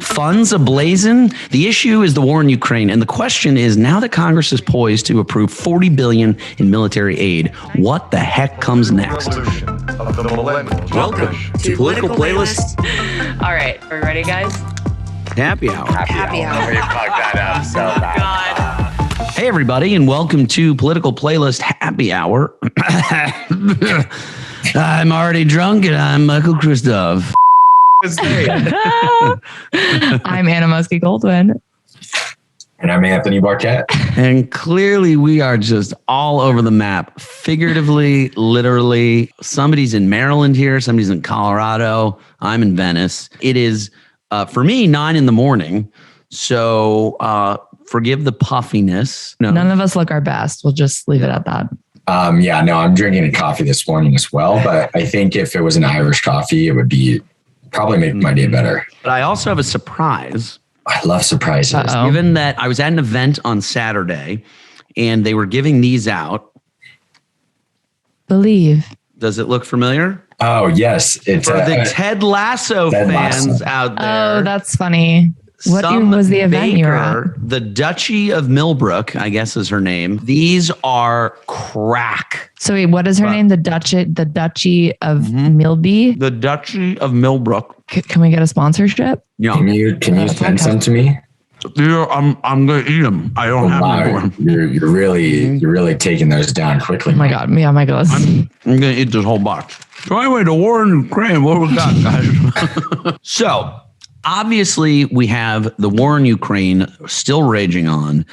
Funds A-Blazin? The issue is the war in Ukraine. And the question is, now that Congress is poised to approve $40 billion in military aid, what the heck comes next? Welcome to Political Playlist. All right, are we ready, guys? Happy hour. Happy hour. We fucked that up so bad. God. Hey, everybody, and welcome to Political Playlist Happy Hour. I'm already drunk, and I'm Michael Christoph. I'm Anna Muskie-Goldwyn. And I'm Anthony Barquette. And clearly, we are just all over the map, figuratively, literally. Somebody's in Maryland here. Somebody's in Colorado. I'm in Venice. It is, for me, 9 a.m. So forgive the puffiness. No. None of us look our best. We'll just leave it at that. I'm drinking a coffee this morning as well. But I think if it was an Irish coffee, it would be probably make my day better. But I also have a surprise. I love surprises. Uh-oh. Given that I was at an event on Saturday and they were giving these out. Believe. Does it look familiar? Oh, yes. It's For the Ted Lasso fans out there. Oh, that's funny. What was the event you were at? The Duchy of Millbrook, I guess is her name. These are crack. So wait, what is her name? The Duchy of Milby? The Duchy of Millbrook. Can we get a sponsorship? Yeah. Can you send some to me? I'm gonna eat them. I don't have any more. You're really taking those down quickly. Oh my God. Yeah, my God. I'm gonna eat this whole box. So anyway, the war in Ukraine, what we got, guys? So obviously, we have the war in Ukraine still raging on.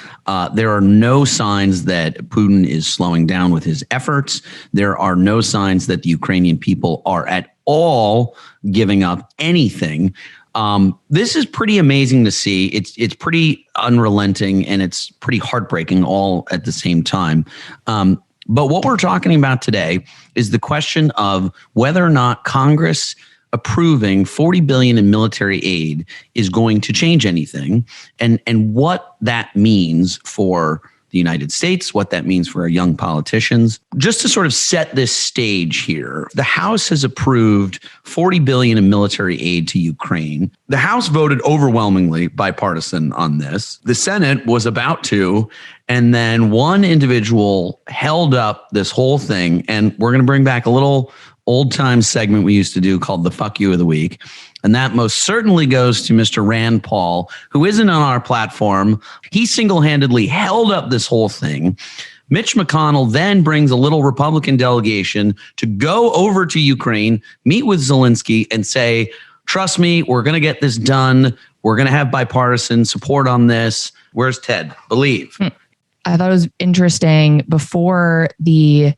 There are no signs that Putin is slowing down with his efforts. There are no signs that the Ukrainian people are at all giving up anything. This is pretty amazing to see. It's pretty unrelenting and it's pretty heartbreaking all at the same time. But what we're talking about today is the question of whether or not Congress approving $40 billion in military aid is going to change anything, and what that means for the United States, what that means for our young politicians. Just to sort of set this stage here, the House has approved $40 billion in military aid to Ukraine. The House voted overwhelmingly bipartisan on this. The Senate was about to, and then one individual held up this whole thing, and we're going to bring back a little old time segment we used to do called the Fuck You of the Week. And that most certainly goes to Mr. Rand Paul, who isn't on our platform. He single-handedly held up this whole thing. Mitch McConnell then brings a little Republican delegation to go over to Ukraine, meet with Zelensky and say, trust me, we're going to get this done. We're going to have bipartisan support on this. Where's Ted? Believe. I thought it was interesting before the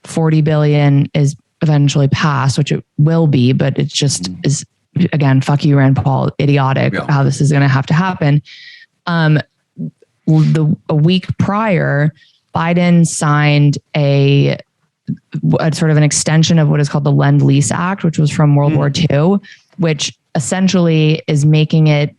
$40 billion is eventually passed, which it will be, but it just is, again, fuck you, Rand Paul, idiotic how this is going to have to happen. A week prior, Biden signed a sort of an extension of what is called the Lend-Lease Act, which was from World War II, which essentially is making it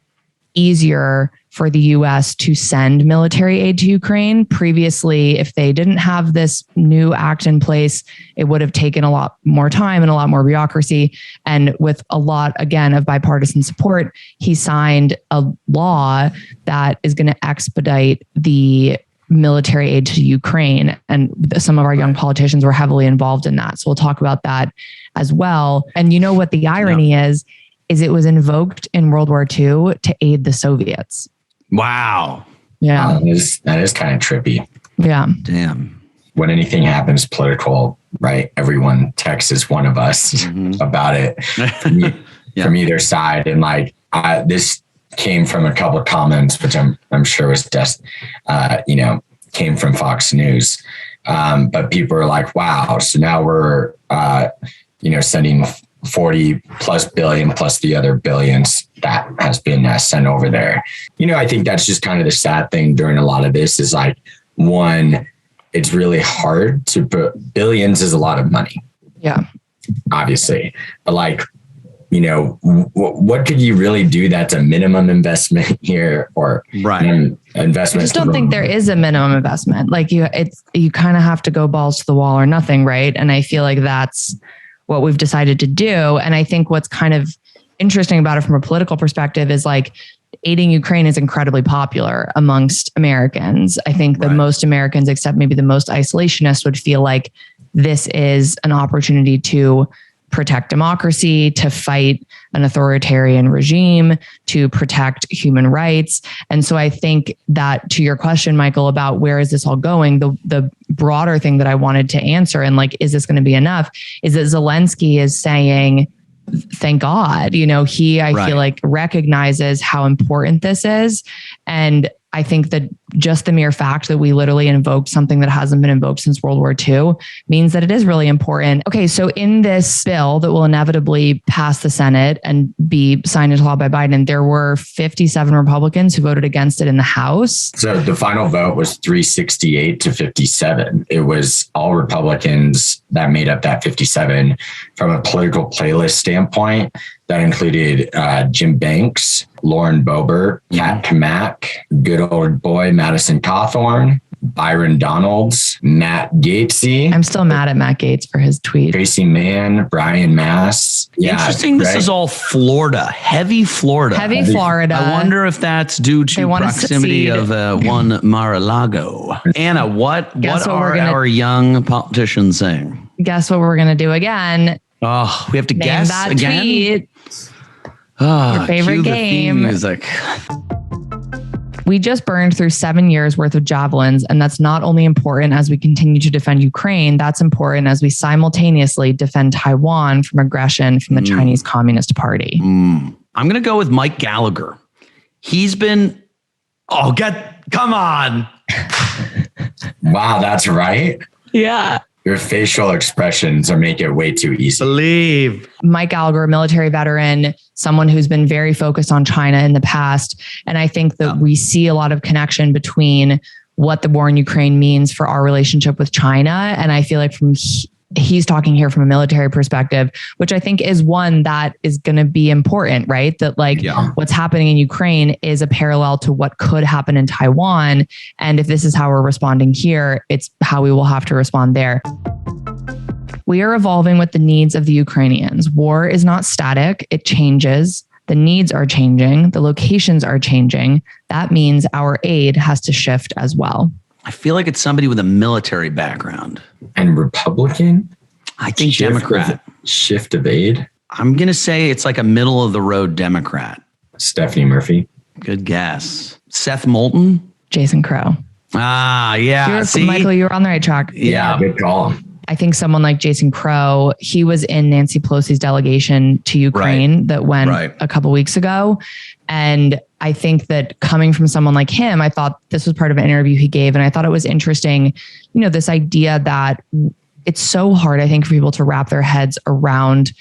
easier for the U.S. to send military aid to Ukraine. Previously, if they didn't have this new act in place, it would have taken a lot more time and a lot more bureaucracy. And with a lot, again, of bipartisan support, he signed a law that is going to expedite the military aid to Ukraine. And some of our young politicians were heavily involved in that. So we'll talk about that as well. And you know what the irony is it was invoked in World War II to aid the Soviets. Wow. Yeah. That is kind of trippy. Yeah. Damn. When anything happens political, right? Everyone texts one of us about it from either side. And like, this came from a couple of comments, which I'm sure was just, came from Fox News. But people are like, wow. So now we're, sending 40 plus billion plus the other billions that has been sent over there. I think that's just kind of the sad thing during a lot of this is like, one, it's really hard to put billions is a lot of money. Yeah. Obviously. But like, what could you really do that's a minimum investment here or investment? I just don't think there is a minimum investment. Like you kind of have to go balls to the wall or nothing. Right. And I feel like that's what we've decided to do. And I think what's kind of interesting about it from a political perspective is like aiding Ukraine is incredibly popular amongst Americans. I think that most Americans, except maybe the most isolationists, would feel like this is an opportunity to protect democracy, to fight an authoritarian regime, to protect human rights. And so I think that, to your question, Michael, about where is this all going, the broader thing that I wanted to answer, and like, is this going to be enough, is that Zelensky is saying, thank God, you know, I feel like recognizes how important this is. And I think that just the mere fact that we literally invoked something that hasn't been invoked since World War II means that it is really important. Okay, so in this bill that will inevitably pass the Senate and be signed into law by Biden, there were 57 Republicans who voted against it in the House. So the final vote was 368 to 57. It was all Republicans that made up that 57. From a political playlist standpoint, that included Jim Banks, Lauren Boebert, Kat Kamak, good old boy Madison Cawthorn, Byron Donalds, Matt Gatesy. I'm still mad at Matt Gaetz for his tweet. Tracy Mann, Brian Mass. Yeah, interesting. This is all Florida, heavy Florida. Heavy Florida. I wonder if that's due to proximity of one Mar-a-Lago. Anna, what are our young politicians saying? Guess what we're going to do again? Oh, we have to guess that again? Tweet. Oh, your favorite game. Music. We just burned through 7 years worth of javelins, and that's not only important as we continue to defend Ukraine, that's important as we simultaneously defend Taiwan from aggression from the Chinese Communist Party. I'm going to go with Mike Gallagher. He's been, come on. Wow, that's right. Yeah. Your facial expressions are make it way too easy. Believe. Mike Gallagher, a military veteran, someone who's been very focused on China in the past. And I think that we see a lot of connection between what the war in Ukraine means for our relationship with China. And I feel like he's talking here from a military perspective, which I think is one that is going to be important, right? That what's happening in Ukraine is a parallel to what could happen in Taiwan. And if this is how we're responding here, it's how we will have to respond there. We are evolving with the needs of the Ukrainians. War is not static. It changes. The needs are changing. The locations are changing. That means our aid has to shift as well. I feel like it's somebody with a military background. And Republican? I think Democrat. Shift of aid? I'm going to say it's like a middle of the road Democrat. Stephanie Murphy. Good guess. Seth Moulton? Jason Crow. Ah, yeah. Michael, you were on the right track. Yeah, good call. I think someone like Jason Crow, he was in Nancy Pelosi's delegation to Ukraine that went a couple weeks ago. And I think that coming from someone like him, I thought this was part of an interview he gave. And I thought it was interesting, you know, this idea that it's so hard, I think, for people to wrap their heads around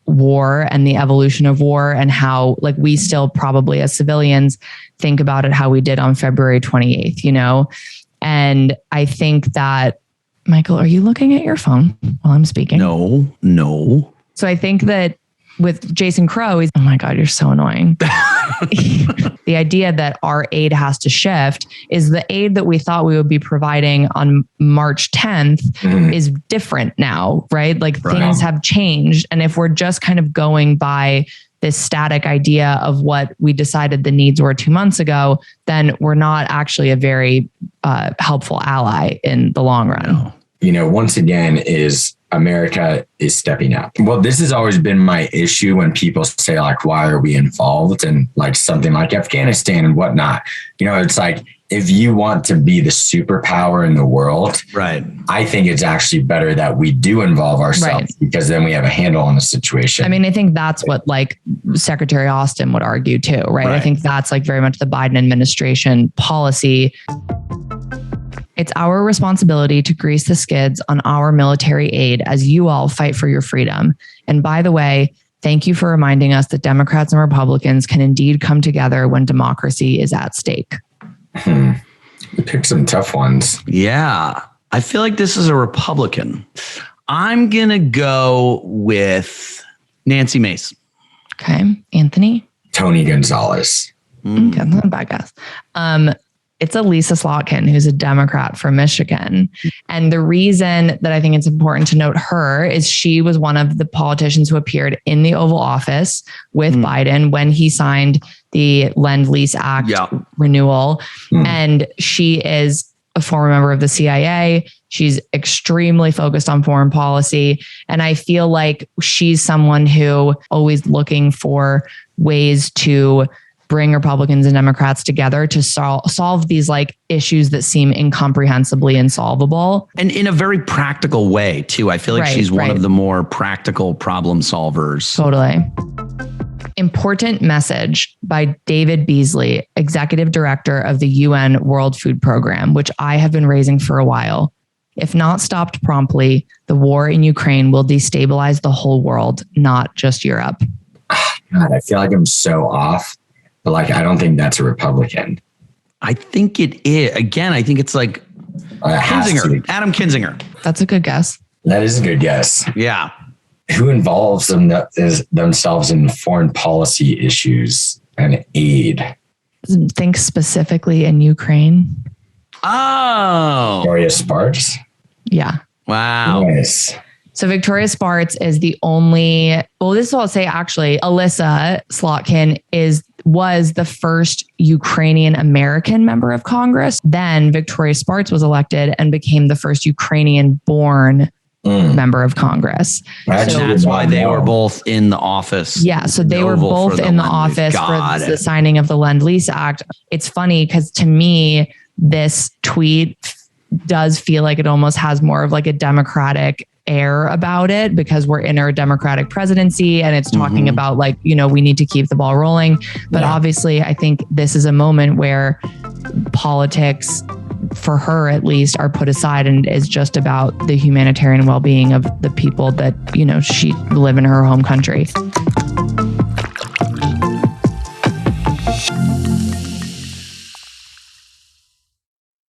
war and the evolution of war and how, like, we still probably as civilians think about it how we did on February 28th, you know? And I think that, Michael, are you looking at your phone while I'm speaking? No. So I think that with Jason Crow, oh my God, you're so annoying. The idea that our aid has to shift is the aid that we thought we would be providing on March 10th is different now, right? Like things have changed. And if we're just kind of going by this static idea of what we decided the needs were 2 months ago, then we're not actually a very helpful ally in the long run. No. You know, once again, America is stepping up. Well, this has always been my issue when people say, like, why are we involved in like something like Afghanistan and whatnot? You know, it's like, if you want to be the superpower in the world, I think it's actually better that we do involve ourselves because then we have a handle on the situation. I mean, I think that's what like Secretary Austin would argue too, right? I think that's like very much the Biden administration policy. It's our responsibility to grease the skids on our military aid as you all fight for your freedom. And by the way, thank you for reminding us that Democrats and Republicans can indeed come together when democracy is at stake. You picked some tough ones. Yeah. I feel like this is a Republican. I'm going to go with Nancy Mace. Okay. Anthony? Tony Gonzalez. Okay, not a bad guess. it's Elisa Slotkin, who's a Democrat from Michigan. And the reason that I think it's important to note her is she was one of the politicians who appeared in the Oval Office with Biden when he signed the Lend-Lease Act renewal. And she is a former member of the CIA. She's extremely focused on foreign policy. And I feel like she's someone who always looking for ways to bring Republicans and Democrats together to solve these like issues that seem incomprehensibly insolvable. And in a very practical way too. I feel like she's one of the more practical problem solvers. Totally. Important message by David Beasley, Executive Director of the UN World Food Program, which I have been raising for a while. If not stopped promptly, the war in Ukraine will destabilize the whole world, not just Europe. God, I feel like I'm so off, but like, I don't think that's a Republican. I think it is. Again, I think it's like Kinzinger, Adam Kinzinger. That's a good guess. That is a good guess. Yeah. Who involves themselves in foreign policy issues and aid? Think specifically in Ukraine. Oh. Victoria Sparks? Yeah. Wow. Nice. So Victoria Sparks is the only, well, this is what I'll say actually, Elisa Slotkin was the first Ukrainian American member of Congress. Then Victoria Sparks was elected and became the first Ukrainian born member of Congress. So that's why they were both in the office. Yeah. So they were both in the office for the signing of the Lend-Lease Act. It's funny because to me, this tweet does feel like it almost has more of like a Democratic air about it because we're in our Democratic presidency and it's talking about like, you know, we need to keep the ball rolling. But obviously I think this is a moment where politics, for her at least, are put aside and is just about the humanitarian well-being of the people that, you know, she live in her home country.